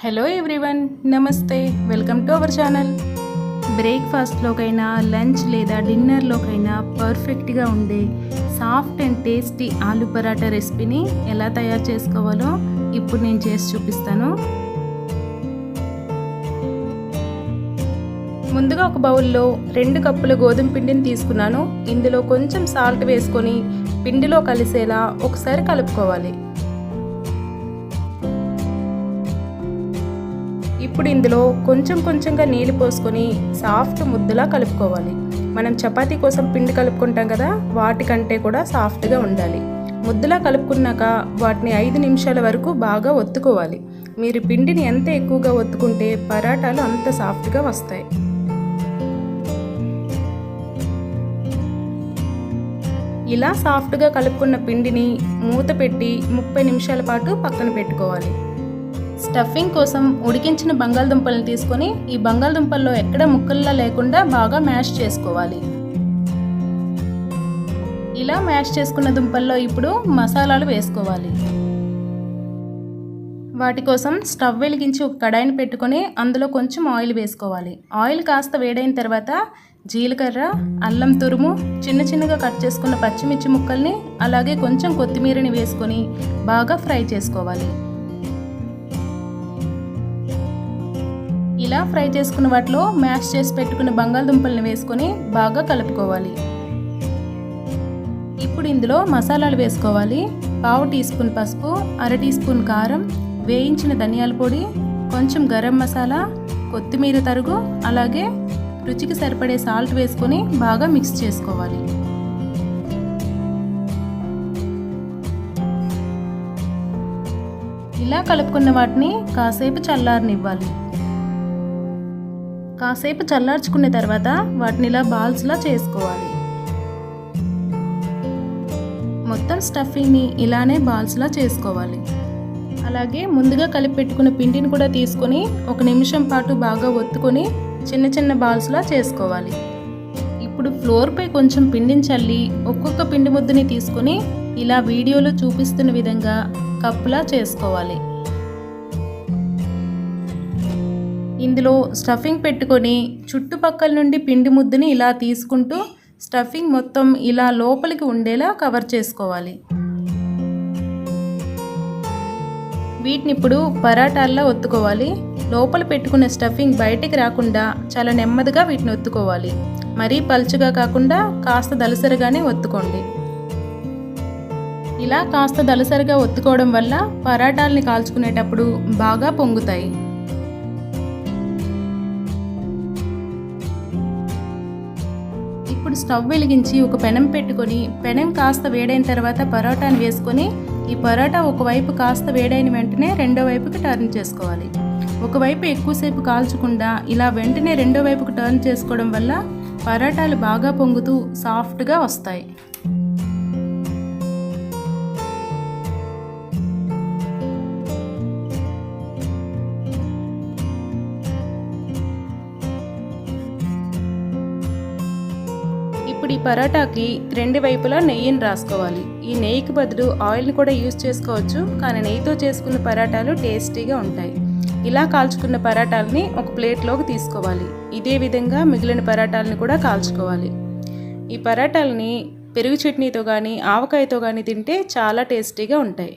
Hello everyone, నమస్తే. Welcome to our channel. బ్రేక్ఫాస్ట్లోకైనా, lunch లేదా డిన్నర్లోకైనా పర్ఫెక్ట్గా ఉండే సాఫ్ట్ అండ్ టేస్టీ ఆలు పరాటా రెసిపీని ఎలా తయారు చేసుకోవాలో ఇప్పుడు నేను చేసి చూపిస్తాను. ముందుగా ఒక బౌల్లో 2 కప్పుల గోధుమ పిండిని తీసుకున్నాను. ఇందులో కొంచెం సాల్ట్ వేసుకొని పిండిలో కలిసేలా ఒకసారి కలుపుకోవాలి. ఇప్పుడు ఇందులో కొంచెంగా నీళ్ళు పోసుకొని సాఫ్ట్ ముద్దలా కలుపుకోవాలి. మనం చపాతీ కోసం పిండి కలుపుకుంటాం కదా, వాటికంటే కూడా సాఫ్ట్గా ఉండాలి. ముద్దలా కలుపుకున్నాక వాటిని 5 నిమిషాల వరకు బాగా ఒత్తుకోవాలి. మీరు పిండిని ఎంత ఎక్కువగా ఒత్తుకుంటే పరాటాలు అంత సాఫ్ట్గా వస్తాయి. ఇలా సాఫ్ట్గా కలుపుకున్న పిండిని మూత పెట్టి 30 నిమిషాల పాటు పక్కన పెట్టుకోవాలి. స్టఫింగ్ కోసం ఉడికించిన బంగాళదుంపలను తీసుకొని ఈ బంగాళదుంపల్లో ఎక్కడ ముక్కల్లా లేకుండా బాగా మ్యాష్ చేసుకోవాలి. ఇలా మ్యాష్ చేసుకున్న దుంపల్లో ఇప్పుడు మసాలాలు వేసుకోవాలి. వాటి కోసం స్టవ్ వెలిగించి ఒక కడాయిని పెట్టుకొని అందులో కొంచెం ఆయిల్ వేసుకోవాలి. ఆయిల్ కాస్త వేడైన తర్వాత జీలకర్ర, అల్లం తురుము, చిన్నగా కట్ చేసుకున్న పచ్చిమిర్చి ముక్కల్ని, అలాగే కొంచెం కొత్తిమీరని వేసుకొని బాగా ఫ్రై చేసుకోవాలి. ఇలా ఫ్రై చేసుకున్న వాటిలో మ్యాష్ చేసి పెట్టుకున్న బంగాళదుంపలను వేసుకొని బాగా కలుపుకోవాలి. ఇప్పుడు ఇందులో మసాలాలు వేసుకోవాలి. 1/2 టీ స్పూన్ పసుపు, 1/2 టీ స్పూన్ కారం, వేయించిన ధనియాల పొడి, కొంచెం గరం మసాలా, కొత్తిమీర తరుగు, అలాగే రుచికి సరిపడే సాల్ట్ వేసుకొని బాగా మిక్స్ చేసుకోవాలి. ఇలా కలుపుకున్న వాటిని కాసేపు చల్లారనివ్వాలి. కాసేపు చల్లార్చుకున్న తర్వాత వాటిని ఇలా బాల్స్లా చేసుకోవాలి. మొత్తం స్టఫింగ్ని ఇలానే బాల్స్లా చేసుకోవాలి. అలాగే ముందుగా కలిపి పెట్టుకున్న పిండిని కూడా తీసుకొని 1 నిమిషం పాటు బాగా ఒత్తుకొని చిన్న బాల్స్లా చేసుకోవాలి. ఇప్పుడు ఫ్లోర్పై కొంచెం పిండిని చల్లి ఒక్కొక్క పిండి ముద్దని తీసుకొని ఇలా వీడియోలో చూపిస్తున్న విధంగా కప్పులా చేసుకోవాలి. ఇందులో స్టఫింగ్ పెట్టుకొని చుట్టుపక్కల నుండి పిండి ముద్దని ఇలా తీసుకుంటూ స్టఫింగ్ మొత్తం ఇలా లోపలికి ఉండేలా కవర్ చేసుకోవాలి. వీటిని ఇప్పుడు పరాటాల్లో ఒత్తుకోవాలి. లోపల పెట్టుకున్న స్టఫింగ్ బయటికి రాకుండా చాలా నెమ్మదిగా వీటిని ఒత్తుకోవాలి. మరీ పలుచగా కాకుండా కాస్త దలసరిగానే ఒత్తుకోండి. ఇలా కాస్త దలసరిగా ఒత్తుకోవడం వల్ల పరాటాలని కాల్చుకునేటప్పుడు బాగా పొంగుతాయి. ఇప్పుడు స్టవ్ వెలిగించి ఒక పెనం పెట్టుకొని పెనం కాస్త వేడైన తర్వాత పరోటాను వేసుకొని ఈ పరోటా ఒకవైపు కాస్త వేడైన వెంటనే రెండో వైపుకి టర్న్ చేసుకోవాలి. ఒకవైపు ఎక్కువసేపు కాల్చకుండా ఇలా వెంటనే రెండో వైపుకి టర్న్ చేసుకోవడం వల్ల పరోటాలు బాగా పొంగుతూ సాఫ్ట్గా వస్తాయి. ఇప్పుడు ఈ పరోటాకి 2 వైపులా నెయ్యిని రాసుకోవాలి. ఈ నెయ్యికి బదులు ఆయిల్ని కూడా యూజ్ చేసుకోవచ్చు, కానీ నెయ్యితో చేసుకున్న పరోటాలు టేస్టీగా ఉంటాయి. ఇలా కాల్చుకున్న పరోటాలని ఒక ప్లేట్లోకి తీసుకోవాలి. ఇదే విధంగా మిగిలిన పరోటాలని కూడా కాల్చుకోవాలి. ఈ పరోటాలని పెరుగు చట్నీతో కానీ ఆవకాయతో కానీ తింటే చాలా టేస్టీగా ఉంటాయి.